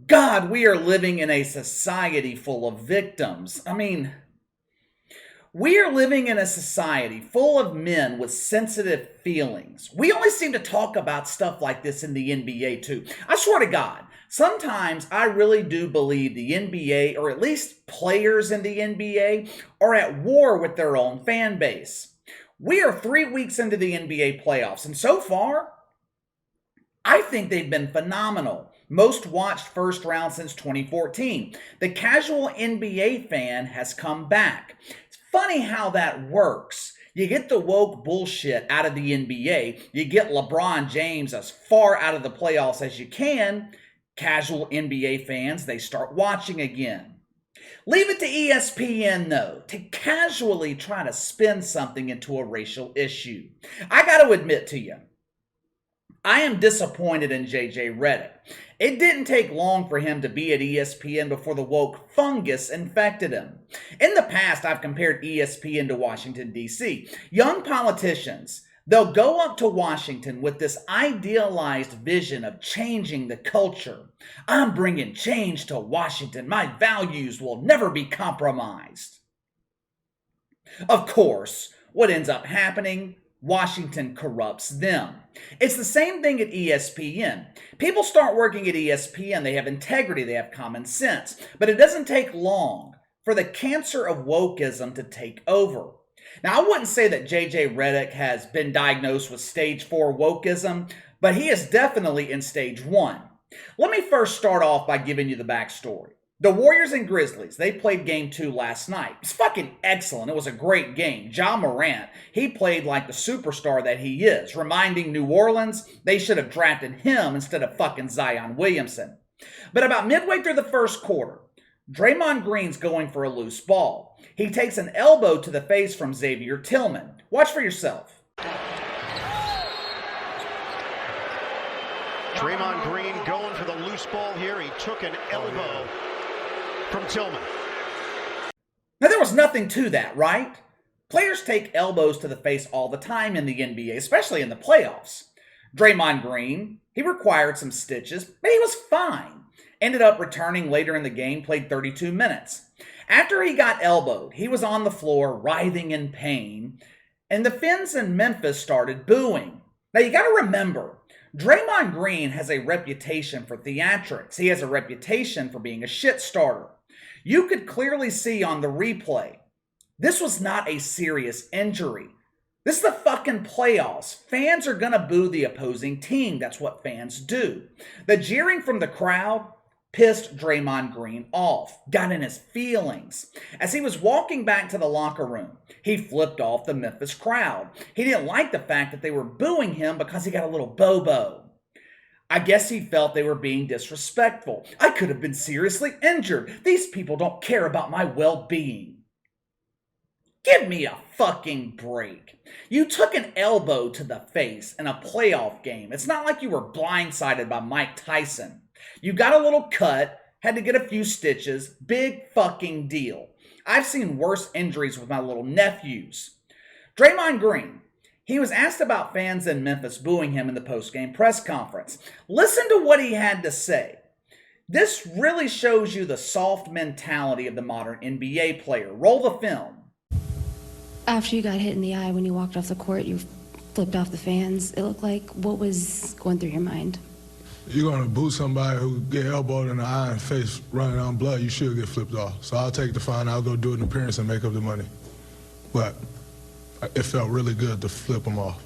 God, we are living in a society full of victims. We are living in a society full of men with sensitive feelings. We only seem to talk about stuff like this in the NBA too. I swear to God, sometimes I really do believe the NBA, or at least players in the NBA, are at war with their own fan base. We are 3 weeks into the NBA playoffs, and so far, I think they've been phenomenal. Most watched first round since 2014. The casual NBA fan has come back. It's funny how that works. You get the woke bullshit out of the NBA. You get LeBron James as far out of the playoffs as you can. Casual NBA fans, they start watching again. Leave it to ESPN, though, to casually try to spin something into a racial issue. I got to admit to you, I am disappointed in JJ Redick. It didn't take long for him to be at ESPN before the woke fungus infected him. In the past, I've compared ESPN to Washington, D.C. Young politicians, they'll go up to Washington with this idealized vision of changing the culture. I'm bringing change to Washington. My values will never be compromised. Of course, what ends up happening? Washington corrupts them. It's the same thing at ESPN. People start working at ESPN, they have integrity, they have common sense, but it doesn't take long for the cancer of wokeism to take over. Now, I wouldn't say that JJ Redick has been diagnosed with stage 4 wokeism, but he is definitely in stage 1. Let me first start off by giving you the backstory. The Warriors and Grizzlies, they played game 2 last night. It's fucking excellent. It was a great game. Ja Morant, he played like the superstar that he is, reminding New Orleans they should have drafted him instead of fucking Zion Williamson. But about midway through the first quarter, Draymond Green's going for a loose ball. He takes an elbow to the face from Xavier Tillman. Watch for yourself. Draymond Green going for the loose ball here. He took an elbow from Tillman. Now, there was nothing to that, right? Players take elbows to the face all the time in the NBA, especially in the playoffs. Draymond Green, he required some stitches, but he was fine. Ended up returning later in the game, played 32 minutes. After he got elbowed, he was on the floor writhing in pain, and the Finns in Memphis started booing. Now, you got to remember, Draymond Green has a reputation for theatrics. He has a reputation for being a shit starter. You could clearly see on the replay, this was not a serious injury. This is the fucking playoffs. Fans are going to boo the opposing team. That's what fans do. The jeering from the crowd pissed Draymond Green off, got in his feelings. As he was walking back to the locker room, he flipped off the Memphis crowd. He didn't like the fact that they were booing him because he got a little bobo. I guess he felt they were being disrespectful. I could have been seriously injured. These people don't care about my well-being. Give me a fucking break. You took an elbow to the face in a playoff game. It's not like you were blindsided by Mike Tyson. You got a little cut, had to get a few stitches, big fucking deal. I've seen worse injuries with my little nephews. Draymond Green, he was asked about fans in Memphis booing him in the postgame press conference. Listen to what he had to say. This really shows you the soft mentality of the modern NBA player. Roll the film. After you got hit in the eye when you walked off the court, you flipped off the fans. It looked like, what was going through your mind? You're going to boo somebody who get elbowed in the eye and face running on blood, you should get flipped off. So I'll take the fine, I'll go do an appearance and make up the money. But it felt really good to flip them off.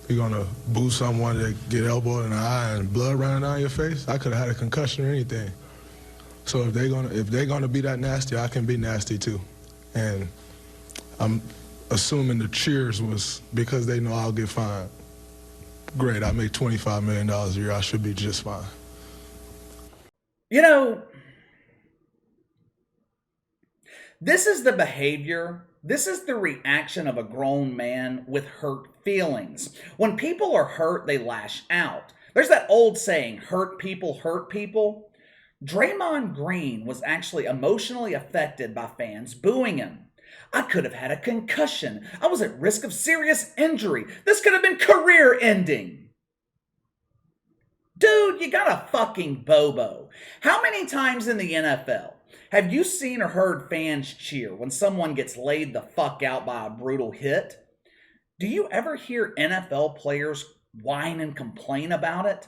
You're going to boo someone that get elbowed in the eye and blood running down your face? I could have had a concussion or anything. So if they're gonna be that nasty, I can be nasty too. And I'm assuming the cheers was because they know I'll get fined. Great, I make $25 million a year. I should be just fine. You know, this is the behavior, this is the reaction of a grown man with hurt feelings. When people are hurt, they lash out. There's that old saying, hurt people hurt people. Draymond Green was actually emotionally affected by fans booing him. I could have had a concussion. I was at risk of serious injury. This could have been career-ending. Dude, you got a fucking bobo. How many times in the NFL have you seen or heard fans cheer when someone gets laid the fuck out by a brutal hit? Do you ever hear NFL players whine and complain about it?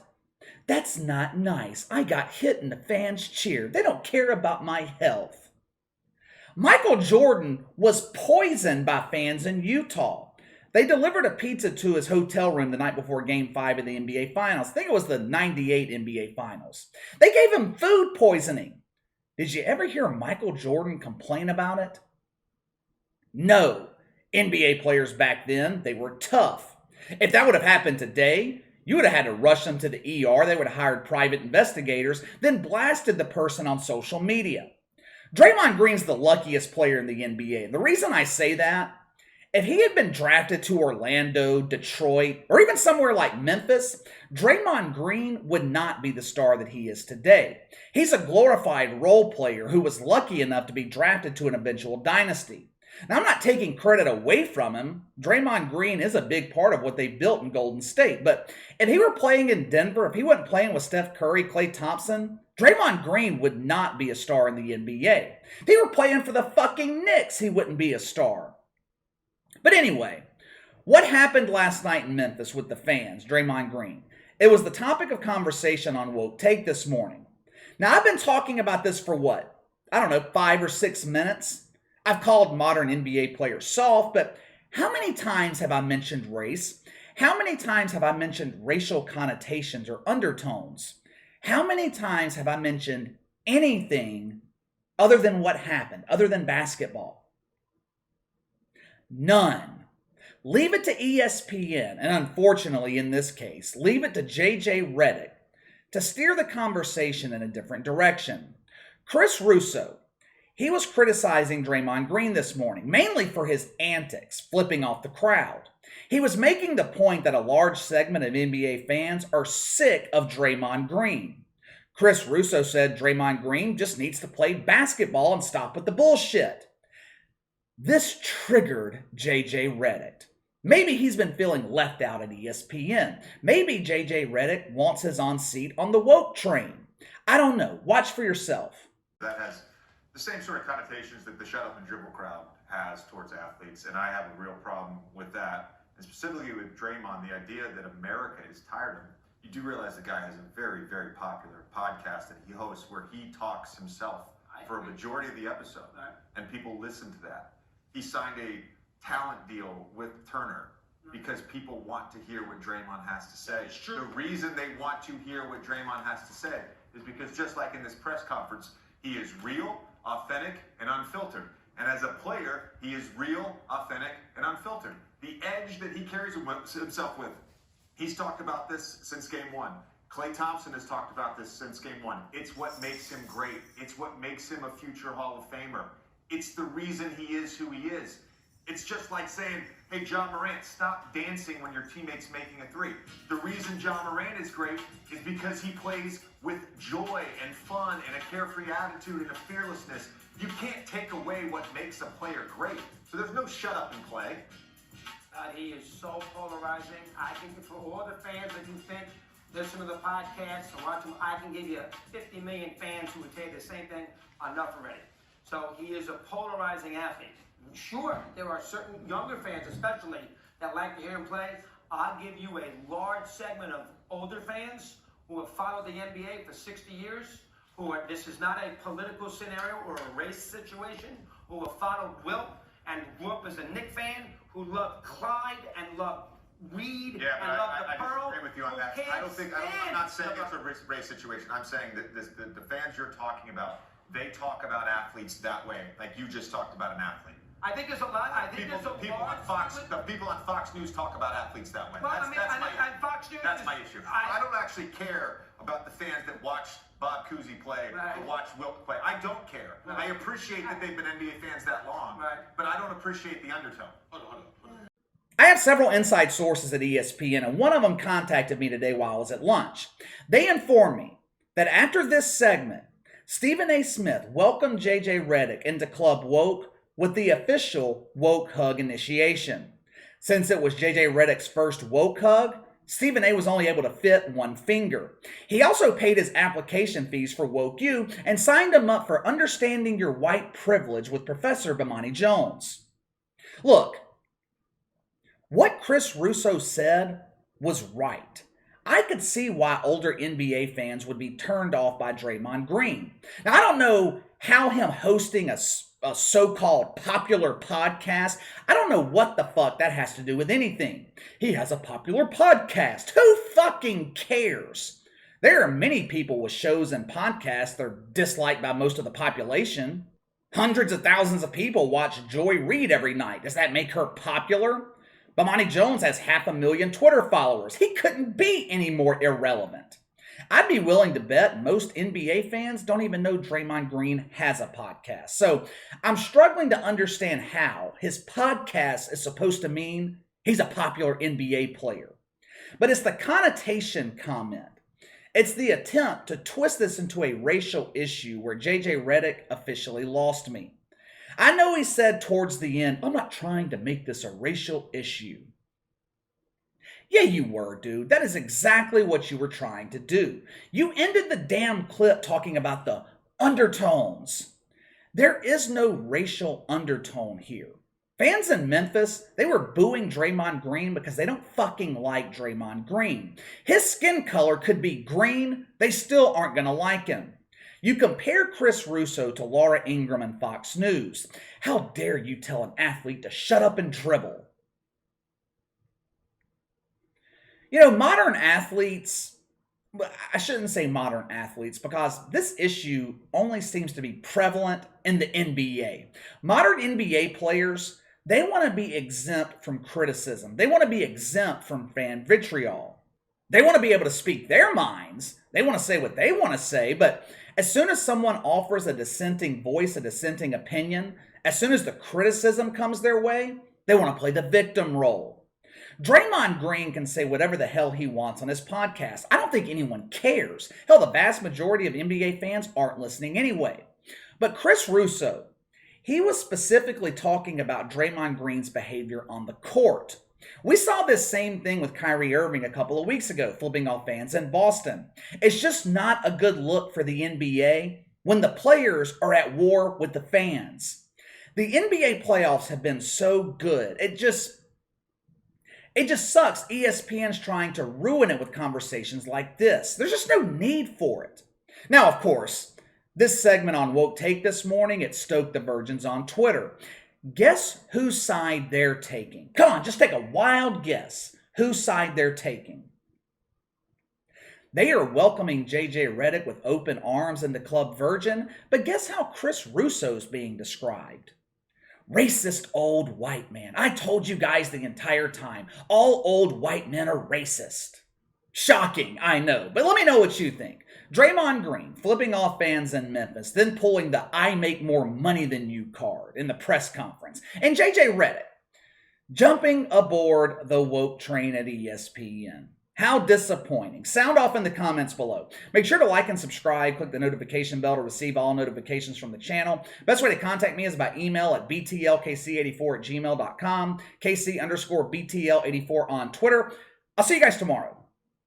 That's not nice. I got hit and the fans cheered. They don't care about my health. Michael Jordan was poisoned by fans in Utah. They delivered a pizza to his hotel room the night before Game 5 of the NBA Finals. I think it was the 98 NBA Finals. They gave him food poisoning. Did you ever hear Michael Jordan complain about it? No. NBA players back then, they were tough. If that would have happened today, you would have had to rush them to the ER. They would have hired private investigators, then blasted the person on social media. Draymond Green's the luckiest player in the NBA. The reason I say that, if he had been drafted to Orlando, Detroit, or even somewhere like Memphis, Draymond Green would not be the star that he is today. He's a glorified role player who was lucky enough to be drafted to an eventual dynasty. Now, I'm not taking credit away from him. Draymond Green is a big part of what they built in Golden State. But if he were playing in Denver, if he wasn't playing with Steph Curry, Klay Thompson, Draymond Green would not be a star in the NBA. If he were playing for the fucking Knicks, he wouldn't be a star. But anyway, what happened last night in Memphis with the fans, Draymond Green? It was the topic of conversation on Woke Take this morning. Now, I've been talking about this for what? 5 or 6 minutes. I've called modern NBA players soft, but how many times have I mentioned race? How many times have I mentioned racial connotations or undertones? How many times have I mentioned anything other than what happened, other than basketball? None. Leave it to ESPN, and unfortunately in this case, leave it to JJ Redick to steer the conversation in a different direction. Chris Russo, he was criticizing Draymond Green this morning, mainly for his antics, flipping off the crowd. He was making the point that a large segment of NBA fans are sick of Draymond Green. Chris Russo said Draymond Green just needs to play basketball and stop with the bullshit. This triggered JJ Redick. Maybe he's been feeling left out at ESPN. Maybe JJ Redick wants his own seat on the woke train. I don't know. Watch for yourself. That has the same sort of connotations that the shut up and dribble crowd has towards athletes, and I have a real problem with that. And specifically with Draymond, the idea that America is tired of him. You do realize the guy has a very, very popular podcast that he hosts where he talks himself for a majority of the episode, and people listen to that. He signed a talent deal with Turner because people want to hear what Draymond has to say. The reason they want to hear what Draymond has to say is because just like in this press conference, he is real, authentic, and unfiltered. And as a player, he is real, authentic, and unfiltered. The edge that he carries himself with, he's talked about this since game one. Klay Thompson has talked about this since game one. It's what makes him great. It's what makes him a future Hall of Famer. It's the reason he is who he is. It's just like saying, hey, John Morant, stop dancing when your teammate's making a three. The reason John Morant is great is because he plays with joy and fun and a carefree attitude and a fearlessness. You can't take away what makes a player great. So there's no shut up and play. He is so polarizing. I think for all the fans that you think listen to the podcast or watch him, I can give you 50 million fans who would tell you the same thing. Enough already. So he is a polarizing athlete. Sure, there are certain younger fans especially that like to hear him play. I'll give you a large segment of older fans who have followed the NBA for 60 years, this is not a political scenario or a race situation, who have followed Wilt and grew up as a Knicks fan, who loved Clyde and loved Reed and loved the Pearl. I disagree with you on that. I'm not saying it's a race situation. I'm saying that the fans you're talking about, they talk about athletes that way, like you just talked about an athlete. I think there's a lot. I think people on Fox News talk about athletes that way. Well, Fox News. That's my issue. I don't actually care about the fans that watch Bob Cousy play, or watch Wilt play. I don't care. I appreciate that they've been NBA fans that long, but I don't appreciate the undertone. Hold on. I have several inside sources at ESPN, and one of them contacted me today while I was at lunch. They informed me that after this segment, Stephen A. Smith welcomed JJ Redick into Club Woke with the official Woke Hug initiation. Since it was JJ Redick's first Woke Hug, Stephen A was only able to fit one finger. He also paid his application fees for Woke U and signed him up for Understanding Your White Privilege with Professor Bomani Jones. Look, what Chris Russo said was right. I could see why older NBA fans would be turned off by Draymond Green. Now, I don't know how him hosting a so-called popular podcast, I don't know what the fuck that has to do with anything. He has a popular podcast. Who fucking cares? There are many people with shows and podcasts that are disliked by most of the population. Hundreds of thousands of people watch Joy Reid every night. Does that make her popular? Bomani Jones has 500,000 Twitter followers. He couldn't be any more irrelevant. I'd be willing to bet most NBA fans don't even know Draymond Green has a podcast. So I'm struggling to understand how his podcast is supposed to mean he's a popular NBA player. But it's the connotation comment. It's the attempt to twist this into a racial issue where JJ Redick officially lost me. I know he said towards the end, I'm not trying to make this a racial issue. Yeah, you were, dude. That is exactly what you were trying to do. You ended the damn clip talking about the undertones. There is no racial undertone here. Fans in Memphis, they were booing Draymond Green because they don't fucking like Draymond Green. His skin color could be green. They still aren't going to like him. You compare Chris Russo to Laura Ingraham and Fox News. How dare you tell an athlete to shut up and dribble? You know, modern athletes, I shouldn't say modern athletes because this issue only seems to be prevalent in the NBA. Modern NBA players, they want to be exempt from criticism. They want to be exempt from fan vitriol. They want to be able to speak their minds. They want to say what they want to say, but as soon as someone offers a dissenting voice, a dissenting opinion, as soon as the criticism comes their way, they want to play the victim role. Draymond Green can say whatever the hell he wants on his podcast. I don't think anyone cares. Hell, the vast majority of NBA fans aren't listening anyway. But Chris Russo, he was specifically talking about Draymond Green's behavior on the court. We saw this same thing with Kyrie Irving a couple of weeks ago, flipping off fans in Boston. It's just not a good look for the NBA when the players are at war with the fans. The NBA playoffs have been so good. It just sucks. ESPN's trying to ruin it with conversations like this. There's just no need for it. Now, of course, this segment on Woke Take this morning, it stoked the virgins on Twitter. Guess whose side they're taking? Come on, just take a wild guess whose side they're taking. They are welcoming JJ Redick with open arms into Club Virgin, but guess how Chris Russo's being described? Racist old white man. I told you guys the entire time, all old white men are racist. Shocking, I know, but let me know what you think. Draymond Green flipping off fans in Memphis, then pulling the I make more money than you card in the press conference. And JJ Redick jumping aboard the woke train at ESPN. How disappointing. Sound off in the comments below. Make sure to like and subscribe. Click the notification bell to receive all notifications from the channel. Best way to contact me is by email at btlkc84@gmail.com, KC_BTL84 on Twitter. I'll see you guys tomorrow.